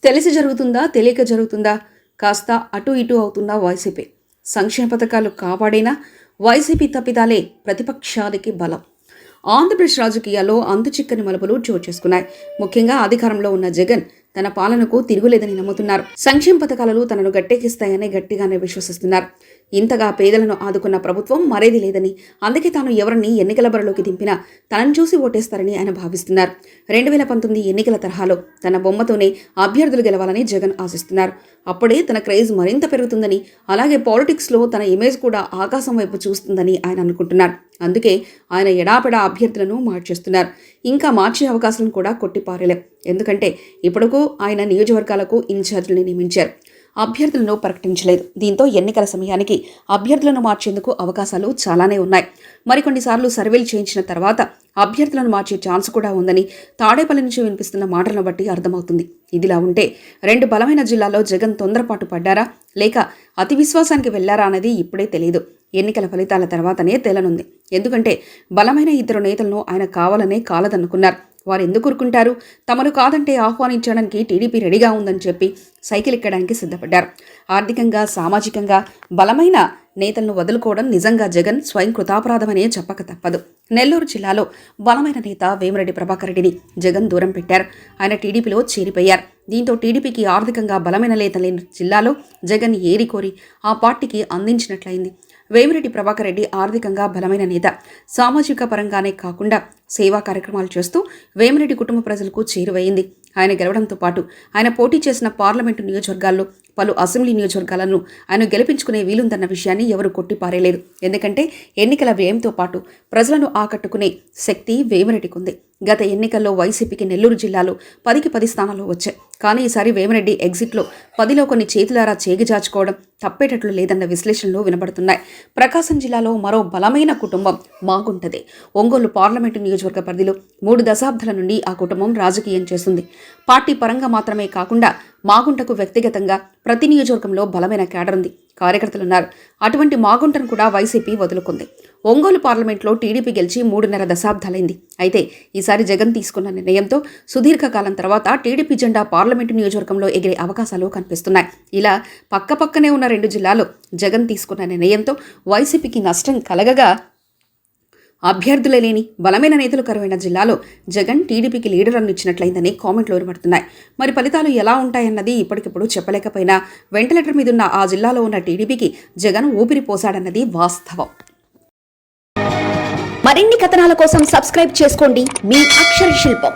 తెలిసి జరుగుతుందా, తెలియక జరుగుతుందా, కాస్త అటు ఇటు అవుతుందా వైసీపీ? సంక్షేమ పథకాలు కాపాడైనా వైసీపీ తప్పిదాలే ప్రతిపక్షానికి బలం. ఆంధ్రప్రదేశ్ రాజకీయాల్లో అంతుచిక్కని మలుపులు చోటు చేసుకున్నాయి. ముఖ్యంగా అధికారంలో ఉన్న జగన్ తన పాలనకు తిరుగులేదని నమ్ముతున్నారు. సంక్షేమ పథకాలను తనను గట్టెక్కిస్తాయని గట్టిగానే విశ్వసిస్తున్నారు. ఇంతగా పేదలను ఆదుకున్న ప్రభుత్వం మరేది లేదని, అందుకే తాను ఎవరిని ఎన్నికల బరిలోకి దింపినా తనను చూసి ఓటేస్తారని ఆయన భావిస్తున్నారు. 2019 ఎన్నికల తరహాలో తన బొమ్మతోనే అభ్యర్థులు గెలవాలని జగన్ ఆశిస్తున్నారు. అప్పుడే తన క్రేజ్ మరింత పెరుగుతుందని, అలాగే పాలిటిక్స్లో తన ఇమేజ్ కూడా ఆకాశం వైపు చూస్తుందని ఆయన అనుకుంటున్నారు. అందుకే ఆయన ఎడాపెడా అభ్యర్థులను మార్చేస్తున్నారు. ఇంకా మార్చే అవకాశాలను కూడా కొట్టిపారేలేం. ఎందుకంటే ఇప్పటికూ ఆయన నియోజకవర్గాలకు ఇన్ఛార్జీలను నియమించారు, అభ్యర్థులను ప్రకటించలేదు. దీంతో ఎన్నికల సమయానికి అభ్యర్థులను మార్చేందుకు అవకాశాలు చాలానే ఉన్నాయి. మరికొన్నిసార్లు సర్వేలు చేయించిన తర్వాత అభ్యర్థులను మార్చే ఛాన్స్ కూడా ఉందని తాడేపల్లి నుంచి వినిపిస్తున్న మాటలను బట్టి అర్థమవుతుంది. ఇదిలా ఉంటే 2 బలమైన జిల్లాల్లో జగన్ తొందరపాటు పడ్డారా, లేక అతి విశ్వాసానికి వెళ్లారా అనేది ఇప్పుడే తెలియదు. ఎన్నికల ఫలితాల తర్వాతనే తేలనుంది. ఎందుకంటే బలమైన 2 నేతలను ఆయన కావాలనే కాలదనుకున్నారు. వారు ఎందుకు ఊరుకుంటారు? తమను కాదంటే ఆహ్వానించడానికి టీడీపీ రెడీగా ఉందని చెప్పి సైకిల్ ఎక్కడానికి సిద్ధపడ్డారు. ఆర్థికంగా, సామాజికంగా బలమైన నేతలను వదులుకోవడం నిజంగా జగన్ స్వయం కృతాపరాధమనే చెప్పక తప్పదు. నెల్లూరు జిల్లాలో బలమైన నేత వేమిరెడ్డి ప్రభాకర్ రెడ్డిని జగన్ దూరం పెట్టారు. ఆయన టీడీపీలో చేరిపోయారు. దీంతో టీడీపీకి ఆర్థికంగా బలమైన నేత లేని జిల్లాలో జగన్ ఏరికోరి ఆ పార్టీకి అందించినట్లయింది. వేమిరెడ్డి ప్రభాకర్ రెడ్డి ఆర్థికంగా బలమైన నేత. సామాజిక పరంగానే కాకుండా సేవా కార్యక్రమాలు చేస్తూ వేమిరెడ్డి కుటుంబ ప్రజలకు చేరువైంది. ఆయన గెలవడంతో పాటు ఆయన పోటీ చేసిన పార్లమెంటు నియోజకవర్గాల్లో పలు అసెంబ్లీ నియోజకవర్గాలను ఆయన గెలిపించుకునే వీలుందన్న విషయాన్ని ఎవరు కొట్టిపారేలేదు. ఎందుకంటే ఎన్నికల వ్యయంతో పాటు ప్రజలను ఆకట్టుకునే శక్తి వేమిరెడ్డికి ఉంది. గత ఎన్నికల్లో వైసీపీకి నెల్లూరు జిల్లాలో 10కి 10 స్థానాలు వచ్చాయి. కానీ ఈసారి వేమిరెడ్డి ఎగ్జిట్లో 10లో కొన్ని చేతులారా చేగిజాచుకోవడం తప్పేటట్లు లేదన్న విశ్లేషణలు వినబడుతున్నాయి. ప్రకాశం జిల్లాలో మరో బలమైన కుటుంబం మాగుంటది. ఒంగోలు పార్లమెంటు నియోజకవర్గ పరిధిలో 3 దశాబ్దాల నుండి ఆ కుటుంబం రాజకీయం చేస్తుంది. పార్టీ పరంగా మాత్రమే కాకుండా మాగుంటకు వ్యక్తిగతంగా ప్రతి నియోజకవర్గంలో బలమైన క్యాడర్ ఉంది, కార్యకర్తలున్నారు. అటువంటి మాగుంటను కూడా వైసీపీ వదులుకుంది. ఒంగోలు పార్లమెంట్లో టీడీపీ గెలిచి 3.5 దశాబ్దాలైంది. అయితే ఈసారి జగన్ తీసుకున్న నిర్ణయంతో సుదీర్ఘకాలం తర్వాత టీడీపీ జెండా పార్లమెంటు నియోజకవర్గంలో ఎగిరే అవకాశాలు కనిపిస్తున్నాయి. ఇలా పక్కపక్కనే ఉన్న 2 జిల్లాలో జగన్ తీసుకున్న నిర్ణయంతో వైసీపీకి నష్టం కలగగా, అభ్యర్థులే లేని బలమైన నేతలు కరువైన జిల్లాలో జగన్ టీడీపీకి లీడర్ అని ఇచ్చినట్లయిందని కామెంట్లు వినబడుతున్నాయి. మరి ఫలితాలు ఎలా ఉంటాయన్నది ఇప్పటికిప్పుడు చెప్పలేకపోయినా వెంటిలేటర్ మీదున్న ఆ జిల్లాలో ఉన్న టీడీపీకి జగన్ ఊపిరి పోశాడన్నది వాస్తవం. మరిన్ని కథనాల కోసం సబ్స్క్రైబ్ చేసుకోండి మీ అక్షర శిల్పం.